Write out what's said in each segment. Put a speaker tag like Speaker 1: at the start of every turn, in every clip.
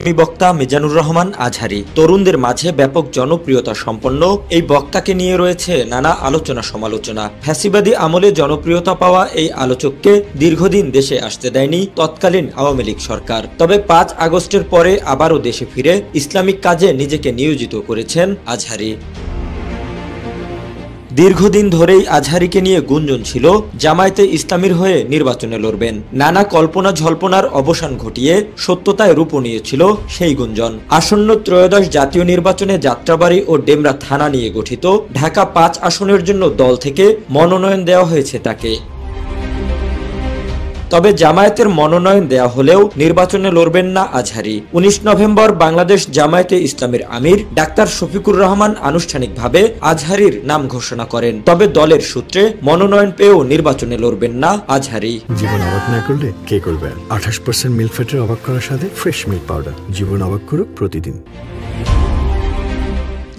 Speaker 1: বক্তা মিজানুর রহমান আজহারী তরুণদের মাঝে ব্যাপক জনপ্রিয়তা সম্পন্ন এই বক্তাকে নিয়ে রয়েছে নানা আলোচনা সমালোচনা। ফ্যাসিবাদী আমলে জনপ্রিয়তা পাওয়া এই আলোচককে দীর্ঘদিন দেশে আসতে দেয়নি তৎকালীন আওয়ামী লীগ সরকার। তবে ৫ আগস্টের পরে আবারও দেশে ফিরে ইসলামিক কাজে নিজেকে নিয়োজিত করেছেন আজহারী। দীর্ঘদিন ধরেই আজহারীকে নিয়ে গুঞ্জন ছিল জামায়াতে ইসলামীর হয়ে নির্বাচনে লড়বেন। নানা কল্পনা জল্পনার অবসান ঘটিয়ে সত্যতায় রূপ নিয়েছিল সেই গুঞ্জন। আসন্ন ত্রয়োদশ জাতীয় নির্বাচনে যাত্রাবাড়ী ও ডেমরা থানা নিয়ে গঠিত ঢাকা ৫ আসনের জন্য দল থেকে মনোনয়ন দেওয়া হয়েছে তাকে। তবে জামায়াতের মনোনয়ন দেয়া হলেও নির্বাচনে লড়বেন না আজহারী। ১৯ নভেম্বর বাংলাদেশ জামায়াতে ইসলামীর আমির ডাক্তার শফিকুর রহমান আনুষ্ঠানিকভাবে আজহারীর নাম ঘোষণা করেন। তবে দলের সূত্রে মনোনয়ন পেয়েও নির্বাচনে লড়বেন না আজহারী।
Speaker 2: জীবন অবাক না করলে কে করবে? ২৮% মিল্ক ফ্যাটের অবাক করার সাথে ফ্রেশ মিল্ক পাউডার। জীবন অবাক করুক প্রতিদিন।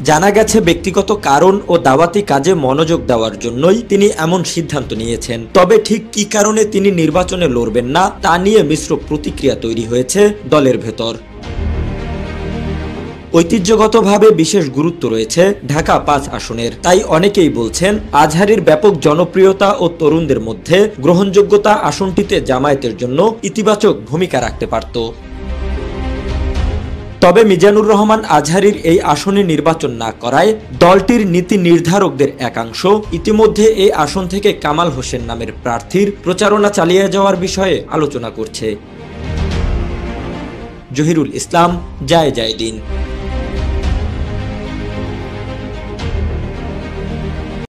Speaker 1: জানা গেছে ব্যক্তিগত কারণ ও দাওয়াতি কাজে মনোযোগ দেওয়ার জন্যই তিনি এমন সিদ্ধান্ত নিয়েছেন। তবে ঠিক কি কারণে তিনি নির্বাচনে লড়বেন না তা নিয়ে মিশ্র প্রতিক্রিয়া তৈরি হয়েছে দলের ভেতর। ঐতিহ্যগতভাবে বিশেষ গুরুত্ব রয়েছে ঢাকা ৫ আসনের। তাই অনেকেই বলছেন আজহারীর ব্যাপক জনপ্রিয়তা ও তরুণদের মধ্যে গ্রহণযোগ্যতা আসনটিতে জামায়াতের জন্য ইতিবাচক ভূমিকা রাখতে পারত। তবে মিজানুর রহমান আজহারীর এই আসনে নির্বাচন না করায় দলটির নীতি নির্ধারকদের একাংশ ইতিমধ্যে এই আসন থেকে কামাল হোসেন নামের প্রার্থীর প্রচারণা চালিয়ে যাওয়ার বিষয়ে আলোচনা করছে। জহিরুল ইসলাম, যায় দিন।